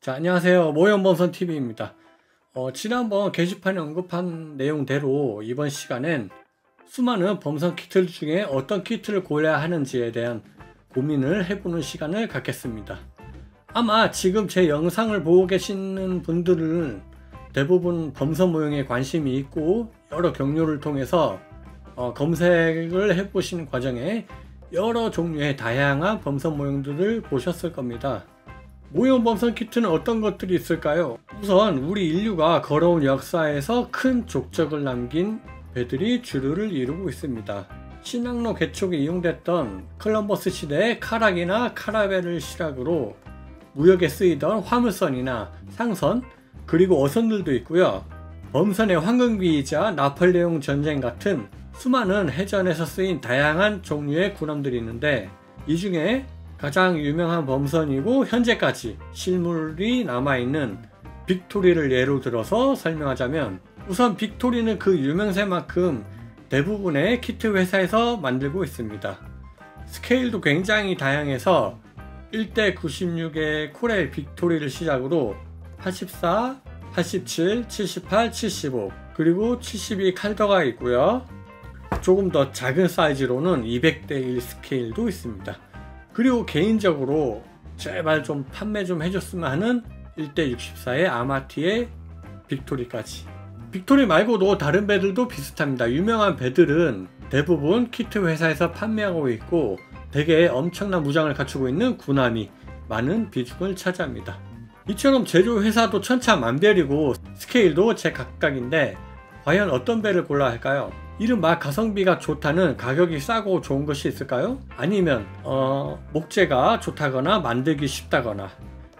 자, 안녕하세요. 모형범선TV입니다. 지난번 게시판에 언급한 내용대로 이번 시간엔 수많은 범선 키트 중에 어떤 키트를 골라야 하는지에 대한 고민을 해보는 시간을 갖겠습니다. 아마 지금 제 영상을 보고 계시는 분들은 대부분 범선 모형에 관심이 있고 여러 경로를 통해서 검색을 해보신 과정에 여러 종류의 다양한 범선 모형들을 보셨을 겁니다. 모형 범선 키트는 어떤 것들이 있을까요? 우선 우리 인류가 걸어온 역사에서 큰 족적을 남긴 배들이 주류를 이루고 있습니다. 신항로 개척에 이용됐던 콜럼버스 시대의 카락이나 카라벨을 시작으로 무역에 쓰이던 화물선이나 상선, 그리고 어선들도 있고요. 범선의 황금기이자 나폴레옹 전쟁 같은 수많은 해전에서 쓰인 다양한 종류의 군함들이 있는데, 이 중에 가장 유명한 범선이고 현재까지 실물이 남아있는 빅토리를 예로 들어서 설명하자면, 우선 빅토리는 그 유명세만큼 대부분의 키트 회사에서 만들고 있습니다. 스케일도 굉장히 다양해서 1대 96의 코렐 빅토리를 시작으로 84, 87, 78, 75 그리고 72 칼더가 있고요. 조금 더 작은 사이즈로는 200대 1 스케일도 있습니다. 그리고 개인적으로 제발 좀 판매 좀 해줬으면 하는 1대 64의 아마티의 빅토리까지. 빅토리 말고도 다른 배들도 비슷합니다. 유명한 배들은 대부분 키트 회사에서 판매하고 있고 대개 엄청난 무장을 갖추고 있는 군함이 많은 비중을 차지합니다. 이처럼 제조 회사도 천차만별이고 스케일도 제각각인데 과연 어떤 배를 골라야 할까요? 이른바 가성비가 좋다는 가격이 싸고 좋은 것이 있을까요? 아니면 목재가 좋다거나 만들기 쉽다거나,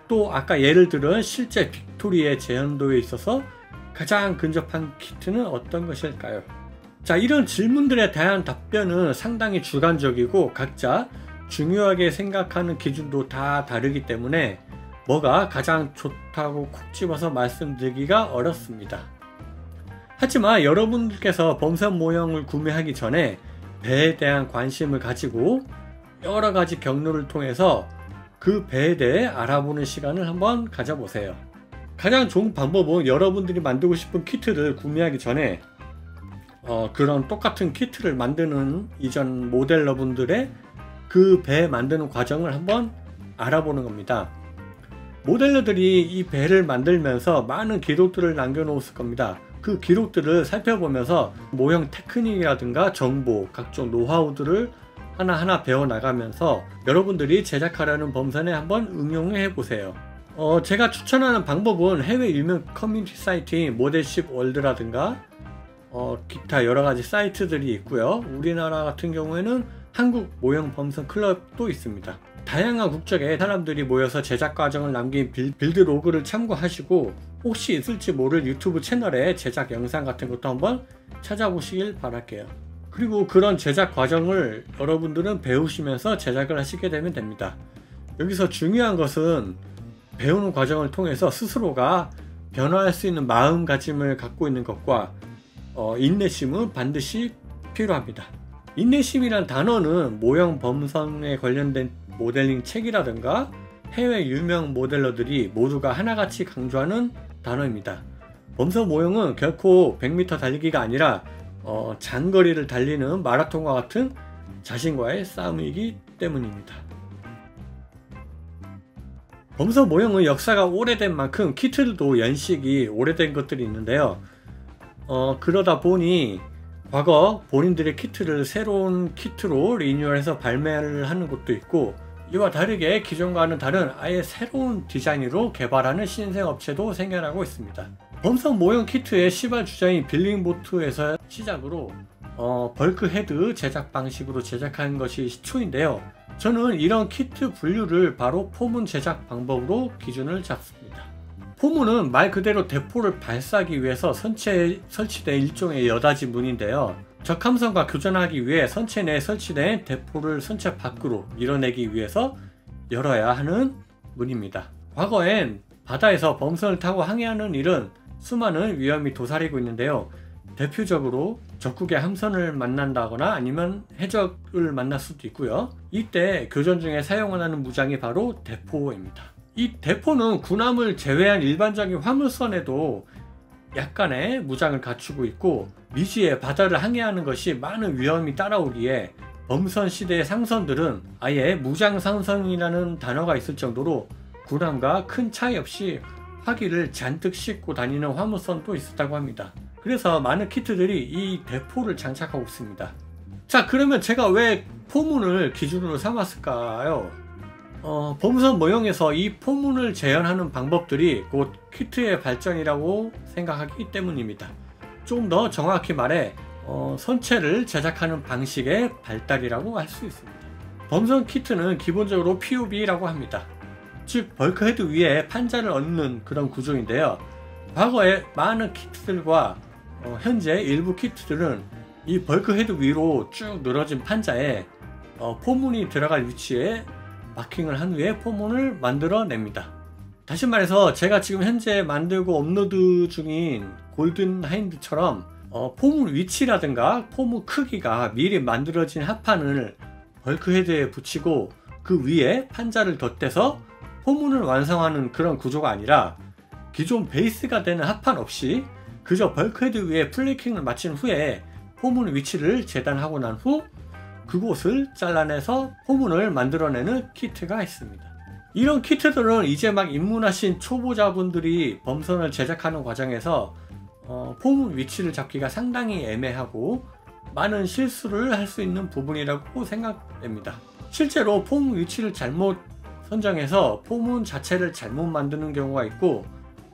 또 아까 예를 들은 실제 빅토리의 제현도에 있어서 가장 근접한 키트는 어떤 것일까요? 자, 이런 질문들에 대한 답변은 상당히 주관적이고 각자 중요하게 생각하는 기준도 다 다르기 때문에 뭐가 가장 좋다고 콕 집어서 말씀드리기가 어렵습니다. 하지만 여러분들께서 범선 모형을 구매하기 전에 배에 대한 관심을 가지고 여러가지 경로를 통해서 그 배에 대해 알아보는 시간을 한번 가져보세요. 가장 좋은 방법은 여러분들이 만들고 싶은 키트를 구매하기 전에 그런 똑같은 키트를 만드는 이전 모델러분들의 그 배 만드는 과정을 한번 알아보는 겁니다. 모델러들이 이 배를 만들면서 많은 기록들을 남겨놓았을 겁니다. 그 기록들을 살펴보면서 모형 테크닉이라든가 정보, 각종 노하우들을 하나하나 배워나가면서 여러분들이 제작하려는 범선에 한번 응용해 보세요. 제가 추천하는 방법은 해외 유명 커뮤니티 사이트인 모델십 월드라든가 기타 여러가지 사이트들이 있고요. 우리나라 같은 경우에는 한국 모형 범선 클럽도 있습니다. 다양한 국적의 사람들이 모여서 제작 과정을 남긴 빌드 로그를 참고하시고 혹시 있을지 모를 유튜브 채널에 제작 영상 같은 것도 한번 찾아보시길 바랄게요. 그리고 그런 제작 과정을 여러분들은 배우시면서 제작을 하시게 되면 됩니다. 여기서 중요한 것은 배우는 과정을 통해서 스스로가 변화할 수 있는 마음가짐을 갖고 있는 것과 인내심은 반드시 필요합니다. 인내심이란 단어는 모형 범선에 관련된 모델링 책이라든가 해외 유명 모델러들이 모두가 하나같이 강조하는 단어입니다. 범선 모형은 결코 100m 달리기가 아니라 장거리를 달리는 마라톤과 같은 자신과의 싸움이기 때문입니다. 범선 모형은 역사가 오래된 만큼 키트들도 연식이 오래된 것들이 있는데요. 그러다 보니 과거 본인들의 키트를 새로운 키트로 리뉴얼해서 발매를 하는 곳도 있고, 이와 다르게 기존과는 다른 아예 새로운 디자인으로 개발하는 신생 업체도 생겨나고 있습니다. 범선 모형 키트의 시발 주자인 빌링보트에서 시작으로 벌크 헤드 제작 방식으로 제작하는 것이 시초인데요. 저는 이런 키트 분류를 바로 포문 제작 방법으로 기준을 잡습니다. 포문은 말 그대로 대포를 발사하기 위해서 선체에 설치된 일종의 여닫이 문인데요. 적함선과 교전하기 위해 선체 내에 설치된 대포를 선체 밖으로 밀어내기 위해서 열어야 하는 문입니다. 과거엔 바다에서 범선을 타고 항해하는 일은 수많은 위험이 도사리고 있는데요. 대표적으로 적국의 함선을 만난다거나 아니면 해적을 만날 수도 있고요. 이때 교전 중에 사용하는 무장이 바로 대포입니다. 이 대포는 군함을 제외한 일반적인 화물선에도 약간의 무장을 갖추고 있고, 미지의 바다를 항해하는 것이 많은 위험이 따라오기에 범선 시대의 상선들은 아예 무장상선이라는 단어가 있을 정도로 군함과 큰 차이 없이 화기를 잔뜩 싣고 다니는 화물선도 있었다고 합니다. 그래서 많은 키트들이 이 대포를 장착하고 있습니다. 자, 그러면 제가 왜 포문을 기준으로 삼았을까요? 범선 모형에서 이 포문을 재현하는 방법들이 곧 키트의 발전이라고 생각하기 때문입니다. 좀 더 정확히 말해 선체를 제작하는 방식의 발달이라고 할 수 있습니다. 범선 키트는 기본적으로 POB라고 합니다. 즉 벌크헤드 위에 판자를 얹는 그런 구조인데요. 과거에 많은 키트들과 현재 일부 키트들은 이 벌크헤드 위로 쭉 늘어진 판자에 포문이 들어갈 위치에 마킹을 한 후에 포문을 만들어냅니다. 다시 말해서 제가 지금 현재 만들고 업로드 중인 골든 하인드처럼 포문 위치라든가 포문 크기가 미리 만들어진 합판을 벌크헤드에 붙이고 그 위에 판자를 덧대서 포문을 완성하는 그런 구조가 아니라, 기존 베이스가 되는 합판 없이 그저 벌크헤드 위에 플래킹을 마친 후에 포문 위치를 재단하고 난 후 그곳을 잘라내서 포문을 만들어내는 키트가 있습니다. 이런 키트들은 이제 막 입문하신 초보자분들이 범선을 제작하는 과정에서 포문 위치를 잡기가 상당히 애매하고 많은 실수를 할 수 있는 부분이라고 생각됩니다. 실제로 포문 위치를 잘못 선정해서 포문 자체를 잘못 만드는 경우가 있고,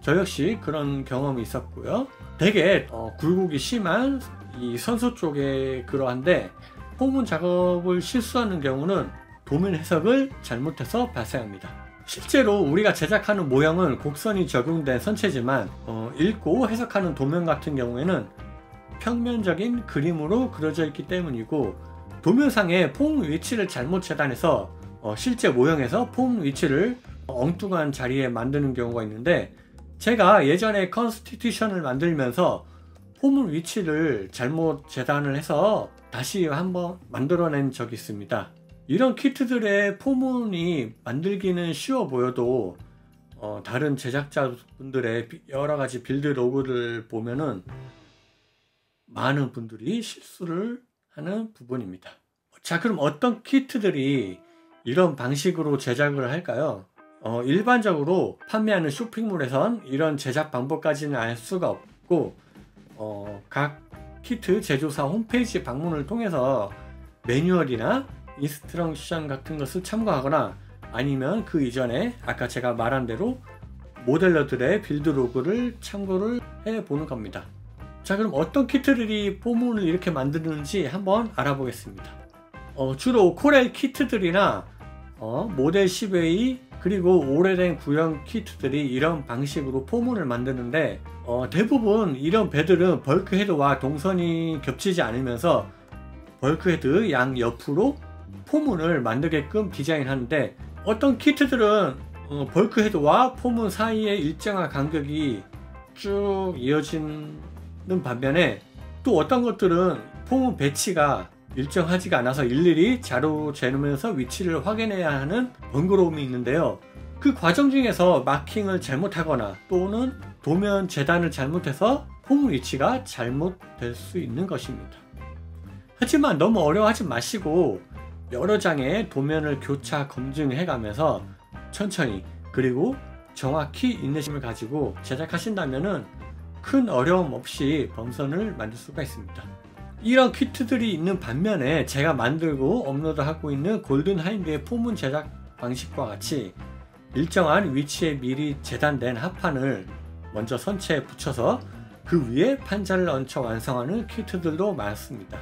저 역시 그런 경험이 있었고요. 되게 굴곡이 심한 이 선수 쪽에 그러한데, 포문 작업을 실수하는 경우는 도면 해석을 잘못해서 발생합니다. 실제로 우리가 제작하는 모형은 곡선이 적용된 선체지만 읽고 해석하는 도면 같은 경우에는 평면적인 그림으로 그려져 있기 때문이고, 도면상의 포문 위치를 잘못 재단해서 실제 모형에서 포문 위치를 엉뚱한 자리에 만드는 경우가 있는데, 제가 예전에 컨스티튜션을 만들면서 포문 위치를 잘못 재단을 해서 다시 한번 만들어낸 적이 있습니다. 이런 키트들의 포문이 만들기는 쉬워 보여도 다른 제작자분들의 여러가지 빌드 로그를 보면은 많은 분들이 실수를 하는 부분입니다. 자, 그럼 어떤 키트들이 이런 방식으로 제작을 할까요? 일반적으로 판매하는 쇼핑몰에선 이런 제작 방법까지는 알 수가 없고, 각 키트 제조사 홈페이지 방문을 통해서 매뉴얼이나 인스트럭션 같은 것을 참고하거나, 아니면 그 이전에 아까 제가 말한 대로 모델러들의 빌드 로그를 참고를 해 보는 겁니다. 자, 그럼 어떤 키트들이 포문을 이렇게 만드는지 한번 알아보겠습니다. 주로 코렐 키트들이나 모델 10A 그리고 오래된 구형 키트들이 이런 방식으로 포문을 만드는데, 대부분 이런 배들은 벌크헤드와 동선이 겹치지 않으면서 벌크헤드 양 옆으로 포문을 만들게끔 디자인하는데, 어떤 키트들은 벌크헤드와 포문 사이에 일정한 간격이 쭉 이어지는 반면에, 또 어떤 것들은 포문 배치가 일정하지가 않아서 일일이 자로 재놓으면서 위치를 확인해야 하는 번거로움이 있는데요. 그 과정 중에서 마킹을 잘못하거나 또는 도면 재단을 잘못해서 포문 위치가 잘못될 수 있는 것입니다. 하지만 너무 어려워하지 마시고 여러 장의 도면을 교차 검증해 가면서 천천히 그리고 정확히 인내심을 가지고 제작하신다면 큰 어려움 없이 범선을 만들 수가 있습니다. 이런 키트들이 있는 반면에 제가 만들고 업로드하고 있는 골든 하인드의 포문 제작 방식과 같이 일정한 위치에 미리 재단된 합판을 먼저 선체에 붙여서 그 위에 판자를 얹혀 완성하는 키트들도 많습니다.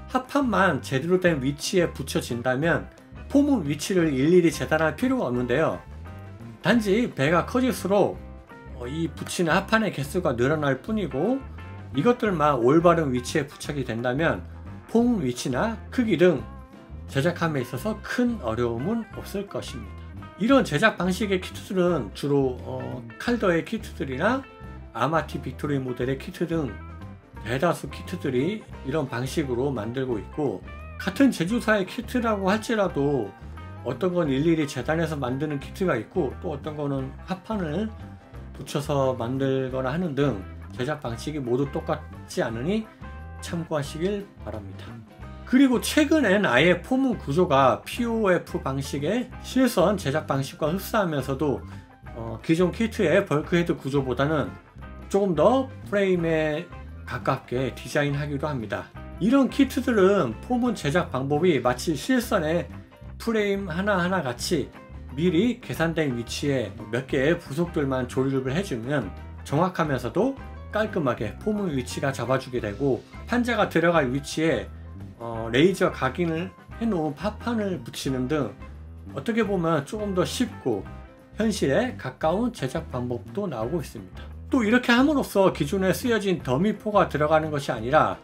합판만 제대로 된 위치에 붙여진다면 포문 위치를 일일이 재단할 필요가 없는데요. 단지 배가 커질수록 이 붙이는 합판의 개수가 늘어날 뿐이고, 이것들만 올바른 위치에 부착이 된다면 포문 위치나 크기 등 제작함에 있어서 큰 어려움은 없을 것입니다. 이런 제작 방식의 키트들은 주로 칼더의 키트들이나 아마티 빅토리 모델의 키트 등 대다수 키트들이 이런 방식으로 만들고 있고, 같은 제조사의 키트라고 할지라도 어떤 건 일일이 재단해서 만드는 키트가 있고 또 어떤 거는 합판을 붙여서 만들거나 하는 등 제작 방식이 모두 똑같지 않으니 참고하시길 바랍니다. 그리고 최근엔 아예 포문 구조가 POF 방식의 실선 제작 방식과 흡사하면서도 기존 키트의 벌크헤드 구조보다는 조금 더 프레임에 가깝게 디자인하기도 합니다. 이런 키트들은 포문 제작 방법이 마치 실선의 프레임 하나하나 같이 미리 계산된 위치에 몇 개의 부속들만 조립을 해주면 정확하면서도 깔끔하게 포문 위치가 잡아주게 되고, 판자가 들어갈 위치에 레이저 각인을 해놓은 파판을 붙이는 등 어떻게 보면 조금 더 쉽고 현실에 가까운 제작 방법도 나오고 있습니다. 또 이렇게 함으로써 기존에 쓰여진 더미포가 들어가는 것이 아니라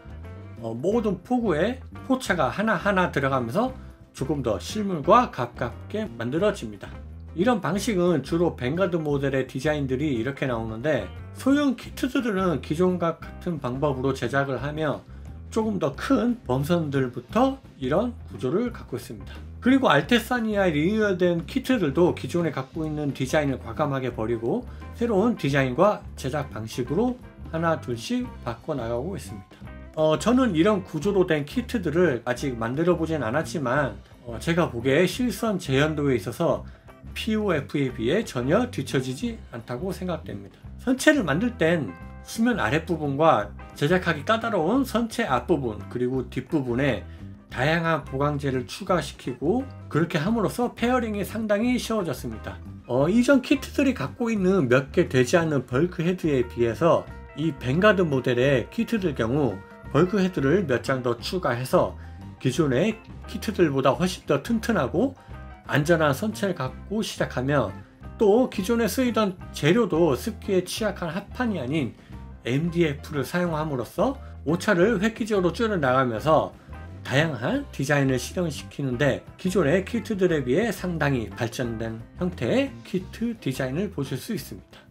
모든 포구에 포차가 하나하나 들어가면서 조금 더 실물과 가깝게 만들어집니다. 이런 방식은 주로 뱅가드 모델의 디자인들이 이렇게 나오는데, 소형 키트들은 기존과 같은 방법으로 제작을 하며 조금 더 큰 범선들부터 이런 구조를 갖고 있습니다. 그리고 알테사니아 리뉴얼된 키트들도 기존에 갖고 있는 디자인을 과감하게 버리고 새로운 디자인과 제작 방식으로 하나 둘씩 바꿔나가고 있습니다. 저는 이런 구조로 된 키트들을 아직 만들어 보진 않았지만 제가 보기에 실선 재현도에 있어서 POF에 비해 전혀 뒤처지지 않다고 생각됩니다. 선체를 만들 땐 수면 아랫부분과 제작하기 까다로운 선체 앞부분 그리고 뒷부분에 다양한 보강재를 추가시키고 그렇게 함으로써 페어링이 상당히 쉬워졌습니다. 이전 키트들이 갖고 있는 몇 개 되지 않는 벌크 헤드에 비해서 이 뱅가드 모델의 키트들 경우 벌크 헤드를 몇 장 더 추가해서 기존의 키트들보다 훨씬 더 튼튼하고 안전한 선체를 갖고 시작하며, 또 기존에 쓰이던 재료도 습기에 취약한 합판이 아닌 MDF를 사용함으로써 오차를 획기적으로 줄여나가면서 다양한 디자인을 실현시키는데 기존의 키트들에 비해 상당히 발전된 형태의 키트 디자인을 보실 수 있습니다.